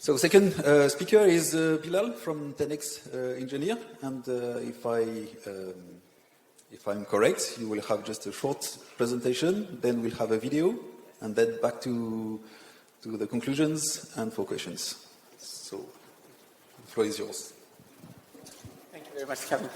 So second speaker is Bilal from 10X Engineer, and if I'm correct, you will have just a short presentation, then we'll have a video, and then back to the conclusions and for questions. So the floor is yours. Thank you very much, Kevin.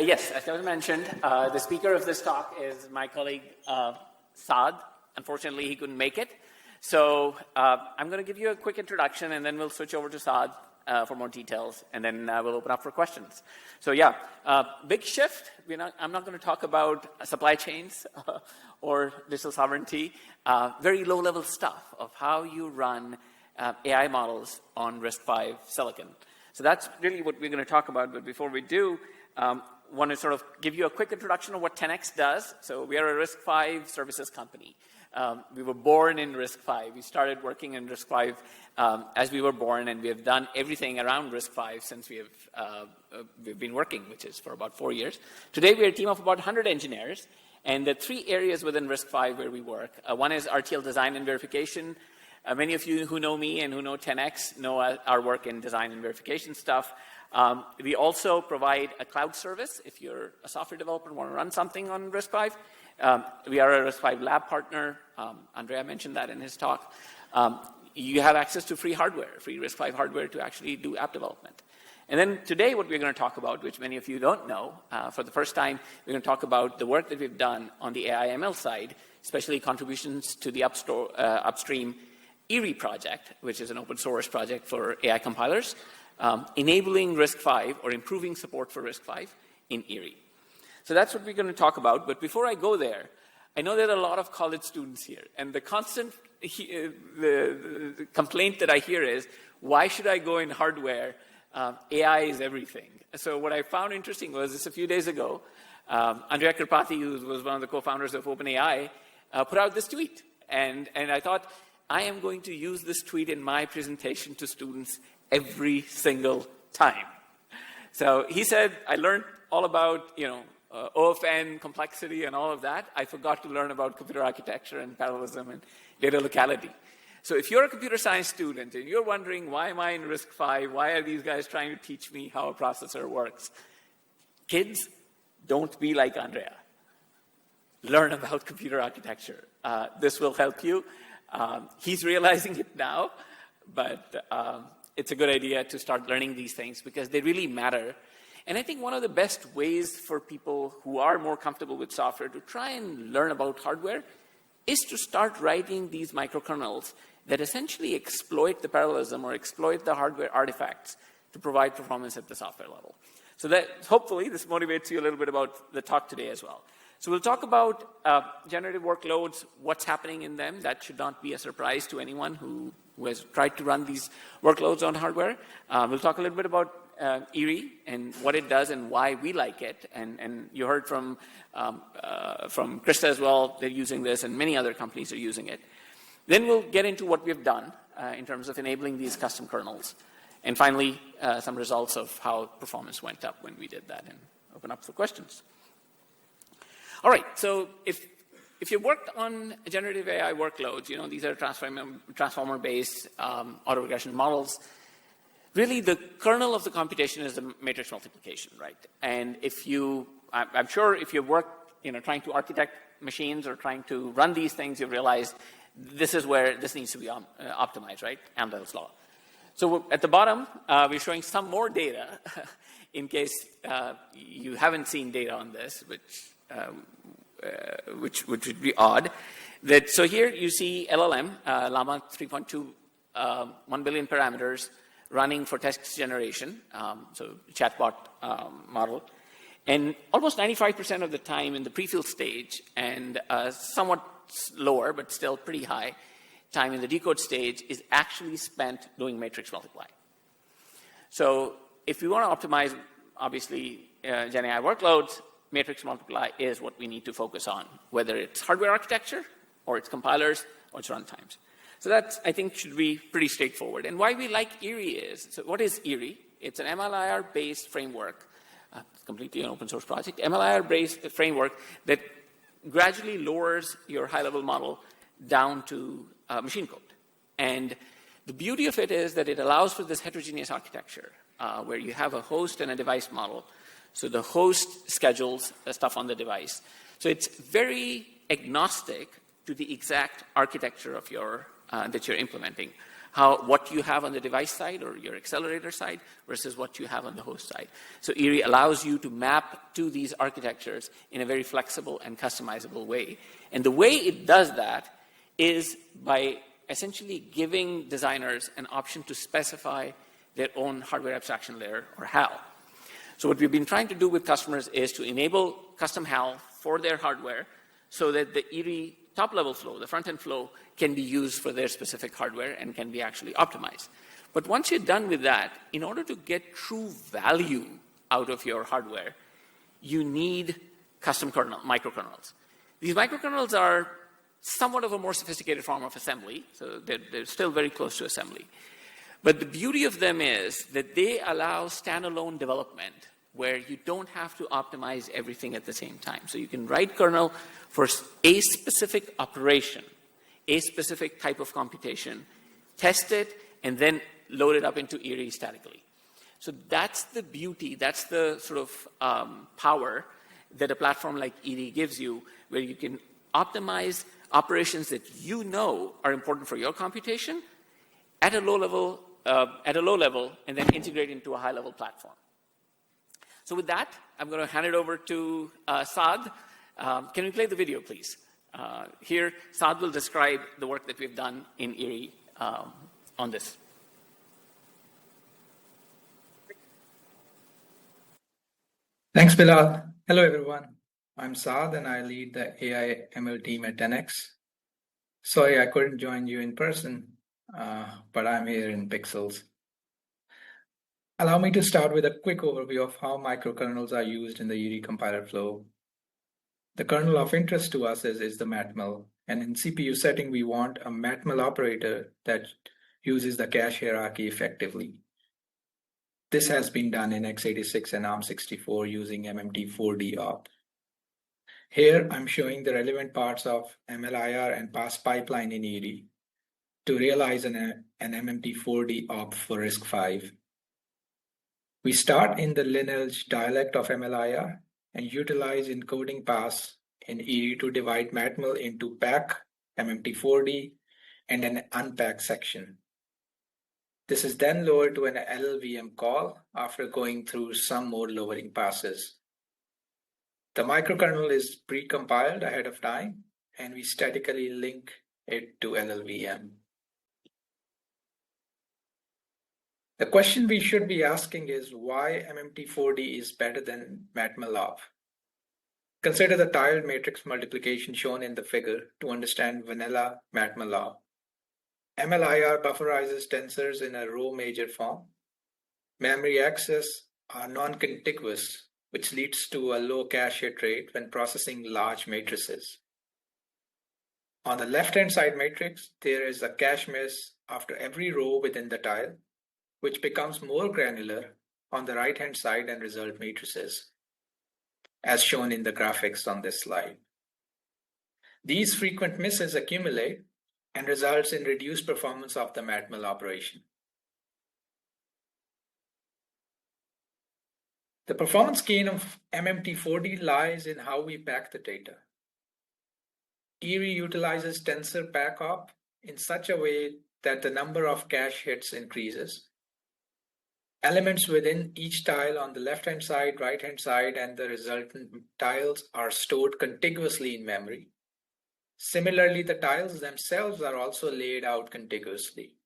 Yes, as Kevin mentioned, the speaker of this talk is my colleague Saad. Unfortunately, he couldn't make it. So I'm going to give you a quick introduction, and then we'll switch over to Saad for more details, and then we'll open up for questions. So yeah, big shift. I'm not going to talk about supply chains or digital sovereignty. Very low-level stuff of how you run AI models on RISC-V silicon. So that's really what we're going to talk about. But before we do, want to sort of give you a quick introduction of what 10X does. So we are a RISC-V services company. We were born in RISC-V. We started working in RISC-V as we were born, and we have done everything around RISC-V since we've been working, which is for about 4 years. Today, we're a team of about 100 engineers, and there are 3 areas within RISC-V where we work. One is RTL design and verification. Many of you who know me and who know 10X know our work in design and verification stuff. We also provide a cloud service. If you're a software developer and want to run something on RISC-V, we are a RISC-V lab partner. Andrea mentioned that in his talk. You have access to free hardware, free RISC-V hardware to actually do app development. And then today what we're going to talk about, which many of you don't know, for the first time, we're going to talk about the work that we've done on the AI ML side, especially contributions to the upstream IREE project, which is an open source project for AI compilers, enabling RISC-V or improving support for RISC-V in IREE. So that's what we're going to talk about. But before I go there, I know there are a lot of college students here, and the constant the complaint that I hear is, why should I go in hardware? AI is everything. So what I found interesting was just a few days ago, Andrea Karpathy, who was one of the co-founders of OpenAI, put out this tweet. And I thought, I am going to use this tweet in my presentation to students every single time. So he said, I learned all about, OFN, complexity, and all of that. I forgot to learn about computer architecture and parallelism and data locality. So if you're a computer science student and you're wondering, why am I in RISC-V? Why are these guys trying to teach me how a processor works? Kids, don't be like Andrea. Learn about computer architecture. This will help you. He's realizing it now, but it's a good idea to start learning these things because they really matter. And I think one of the best ways for people who are more comfortable with software to try and learn about hardware is to start writing these microkernels that essentially exploit the parallelism or exploit the hardware artifacts to provide performance at the software level. So that hopefully this motivates you a little bit about the talk today as well. So we'll talk about generative workloads, what's happening in them. That should not be a surprise to anyone who has tried to run these workloads on hardware. We'll talk a little bit about IREE and what it does and why we like it. And you heard from Krista as well. They're using this, and many other companies are using it. Then we'll get into what we've done in terms of enabling these custom kernels. And finally, some results of how performance went up when we did that, and open up for questions. All right, so if you worked on generative AI workloads, these are transformer-based auto-regression models. Really, the kernel of the computation is the matrix multiplication, right? And I'm sure if you work, trying to architect machines or trying to run these things, you've realized this is where this needs to be optimized, right? Amdahl's law. So at the bottom, we're showing some more data in case you haven't seen data on this, which would be odd. So here you see LLM, Llama 3.2, 1 billion parameters running for text generation, so chatbot model. And almost 95% of the time in the pre-fill stage and somewhat lower, but still pretty high, time in the decode stage is actually spent doing matrix multiply. So if we want to optimize, obviously, GenAI workloads, matrix multiply is what we need to focus on, whether it's hardware architecture or it's compilers or it's runtimes. So that, I think, should be pretty straightforward. And why we like IREE is, so what is IREE? It's an MLIR-based framework, completely an open source project, MLIR-based framework that gradually lowers your high-level model down to machine code. And The beauty of it is that it allows for this heterogeneous architecture where you have a host and a device model. So the host schedules the stuff on the device. So it's very agnostic to the exact architecture of your that you're implementing. What you have on the device side or your accelerator side versus what you have on the host side. So IREE allows you to map to these architectures in a very flexible and customizable way. And the way it does that is by essentially giving designers an option to specify their own hardware abstraction layer, or HAL. So what we've been trying to do with customers is to enable custom HAL for their hardware so that the IREE top-level flow, the front-end flow, can be used for their specific hardware and can be actually optimized. But once you're done with that, in order to get true value out of your hardware, you need custom microkernels. These microkernels are somewhat of a more sophisticated form of assembly, so they're still very close to assembly. But the beauty of them is that they allow standalone development where you don't have to optimize everything at the same time. So you can write kernel for a specific operation, a specific type of computation, test it, and then load it up into IREE statically. So that's the beauty, that's the sort of power that a platform like IREE gives you, where you can optimize operations that you know are important for your computation at a low level, and then integrate into a high-level platform. So with that, I'm going to hand it over to Saad. Can we play the video, please? Here, Saad will describe the work that we've done in IREE on this. Thanks, Bilal. Hello, everyone. I'm Saad, and I lead the AI ML team at 10x. Sorry, I couldn't join you in person, but I'm here in Pixels. Allow me to start with a quick overview of how microkernels are used in the IREE compiler flow. The kernel of interest to us is the matml, and in CPU setting, we want a matml operator that uses the cache hierarchy effectively. This has been done in x86 and ARM64 using MMT4D op. Here, I'm showing the relevant parts of MLIR and pass pipeline in IREE to realize an MMT4D op for RISC-V. We start in the lineage dialect of MLIR and utilize encoding pass in IREE to divide matml into pack, MMT4D, and an unpack section. This is then lowered to an LLVM call after going through some more lowering passes. The microkernel is pre-compiled ahead of time, and we statically link it to LLVM. The question we should be asking is why MMT4D is better than matml-op. Consider the tiled matrix multiplication shown in the figure to understand vanilla matml-op. MLIR bufferizes tensors in a row major form. Memory access are non-contiguous, which leads to a low cache hit rate when processing large matrices. On the left-hand side matrix, there is a cache miss after every row within the tile, which becomes more granular on the right-hand side and result matrices, as shown in the graphics on this slide. These frequent misses accumulate and results in reduced performance of the matml operation. The performance gain of MMT4D lies in how we pack the data. IREE utilizes tensor pack op in such a way that the number of cache hits increases. Elements within each tile on the left-hand side, right-hand side, and the resultant tiles are stored contiguously in memory. Similarly, the tiles themselves are also laid out contiguously.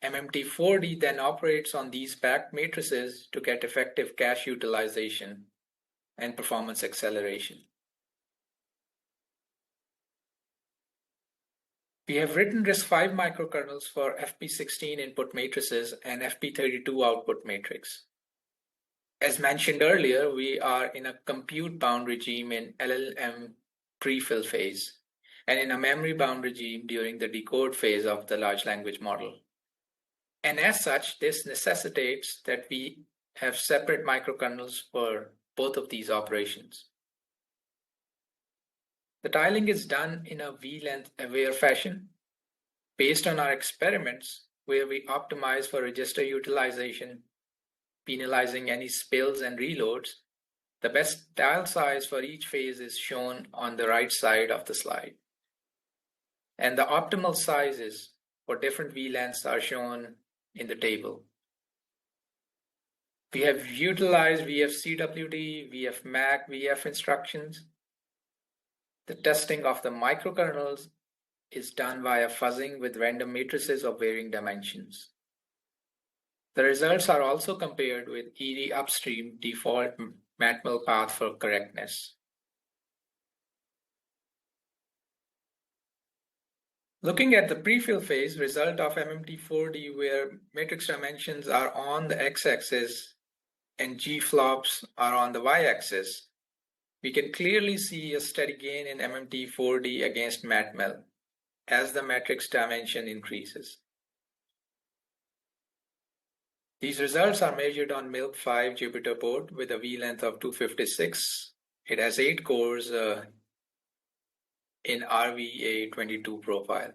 MMT4D then operates on these packed matrices to get effective cache utilization and performance acceleration. We have written RISC-V microkernels for FP16 input matrices and FP32 output matrix. As mentioned earlier, we are in a compute-bound regime in LLM prefill phase, and in a memory-bound regime during the decode phase of the large language model. And as such, this necessitates that we have separate microkernels for both of these operations. The tiling is done in a V-length aware fashion. Based on our experiments, where we optimize for register utilization, penalizing any spills and reloads, the best tile size for each phase is shown on the right side of the slide. And the optimal sizes for different VLANs are shown in the table. We have utilized VFCWD, VFMAC, VF instructions. The testing of the microkernels is done via fuzzing with random matrices of varying dimensions. The results are also compared with IREE upstream default matml path for correctness. Looking at the prefill phase result of MMT4D, where matrix dimensions are on the x-axis and G-flops are on the y-axis, we can clearly see a steady gain in MMT4D against matml as the matrix dimension increases. These results are measured on MILK5 Jupyter board with a V length of 256. It has 8 cores in RVA22 profile.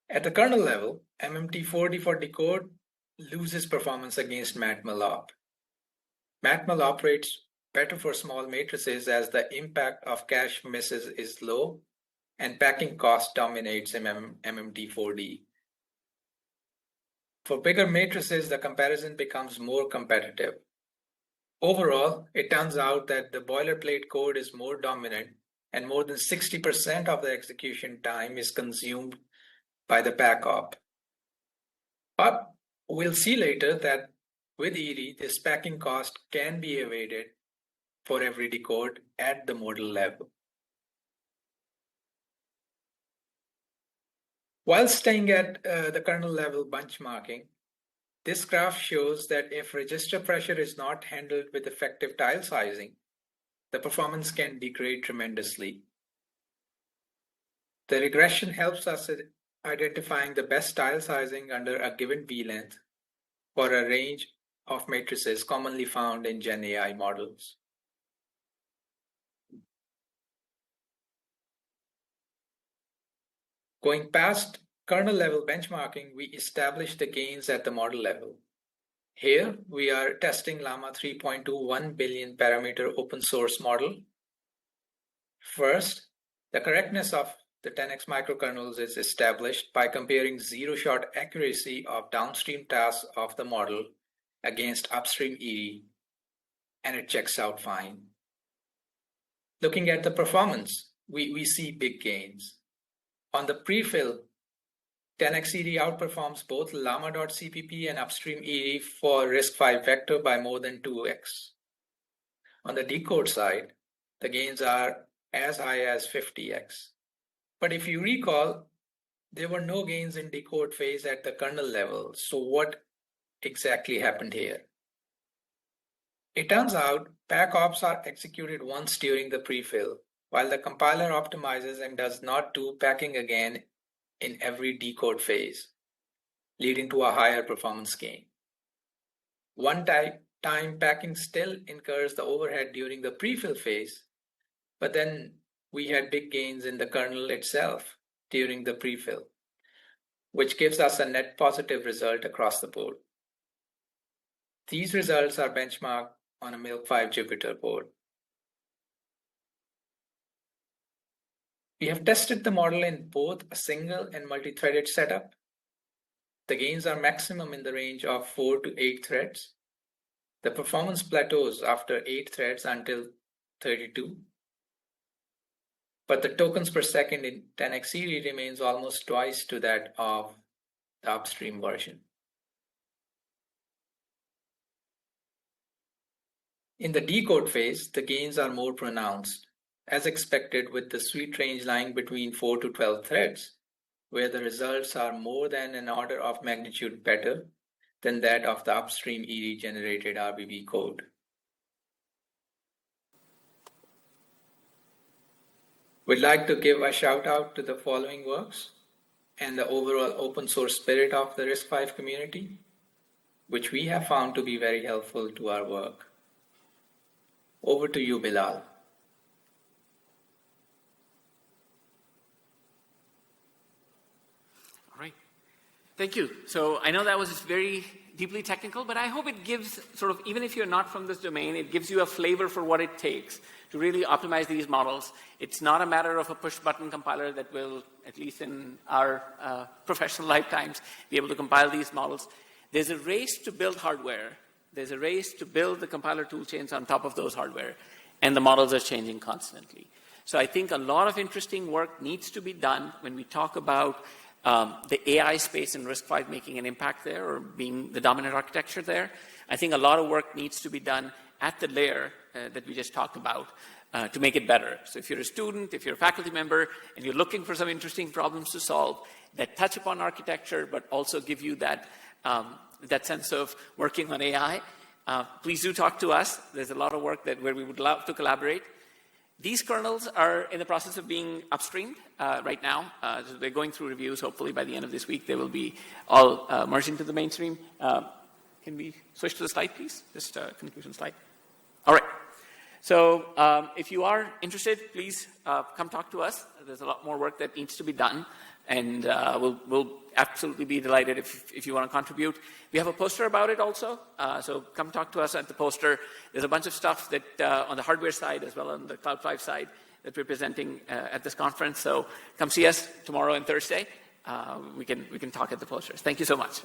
At the kernel level, MMT4D for decode loses performance against matml-op. Matml operates better for small matrices as the impact of cache misses is low and packing cost dominates in MMT4D. For bigger matrices, the comparison becomes more competitive. Overall, it turns out that the boilerplate code is more dominant and more than 60% of the execution time is consumed by the pack-op. But we'll see later that with IREE, this packing cost can be evaded for every decode at the model level. While staying at the kernel level benchmarking, this graph shows that if register pressure is not handled with effective tile sizing, the performance can degrade tremendously. The regression helps us in identifying the best tile sizing under a given V-length for a range of matrices commonly found in GenAI models. Going past kernel level benchmarking, we establish the gains at the model level. Here, we are testing Llama 3.21 billion parameter open source model. First, the correctness of the 10x microkernels is established by comparing zero-shot accuracy of downstream tasks of the model against upstream IREE, and it checks out fine. Looking at the performance, we see big gains. On the prefill, 10x IREE outperforms both llama.cpp and upstream IREE for RISC-V vector by more than 2x. On the decode side, the gains are as high as 50x. But if you recall, there were no gains in decode phase at the kernel level. So what exactly happened here? It turns out pack-ops are executed once during the prefill, while the compiler optimizes and does not do packing again in every decode phase, leading to a higher performance gain. One-time packing still incurs the overhead during the prefill phase, but then we had big gains in the kernel itself during the prefill, which gives us a net positive result across the board. These results are benchmarked on a MILK5 Jupyter board. We have tested the model in both a single and multi-threaded setup. The gains are maximum in the range of 4 to 8 threads. The performance plateaus after 8 threads until 32. But the tokens per second in 10x IREE remains almost twice to that of the upstream version. In the decode phase, the gains are more pronounced, as expected with the sweet range lying between 4 to 12 threads, where the results are more than an order of magnitude better than that of the upstream IREE generated RBB code. We'd like to give a shout out to the following works and the overall open source spirit of the RISC-V community, which we have found to be very helpful to our work. Over to you, Bilal. All right. Thank you. So I know that was very deeply technical, but I hope it gives sort of, even if you're not from this domain, it gives you a flavor for what it takes to really optimize these models. It's not a matter of a push-button compiler that will, at least in our professional lifetimes, be able to compile these models. There's a race to build hardware. There's a race to build the compiler toolchains on top of those hardware, and the models are changing constantly. So I think a lot of interesting work needs to be done when we talk about the AI space and RISC-V making an impact there or being the dominant architecture there. I think a lot of work needs to be done at the layer that we just talked about to make it better. So if you're a student, if you're a faculty member, and you're looking for some interesting problems to solve that touch upon architecture but also give you that, that sense of working on AI, please do talk to us. There's a lot of work where we would love to collaborate. These kernels are in the process of being upstreamed right now. So they're going through reviews. Hopefully by the end of this week, they will be all merged into the mainstream. Can we switch to the slide, please? Just a conclusion slide. All right. So if you are interested, please come talk to us. There's a lot more work that needs to be done. And we'll absolutely be delighted if you want to contribute. We have a poster about it also, so come talk to us at the poster. There's a bunch of stuff that on the hardware side as well on the Cloud5 side that we're presenting at this conference. So come see us tomorrow and Thursday. We can talk at the posters. Thank you so much.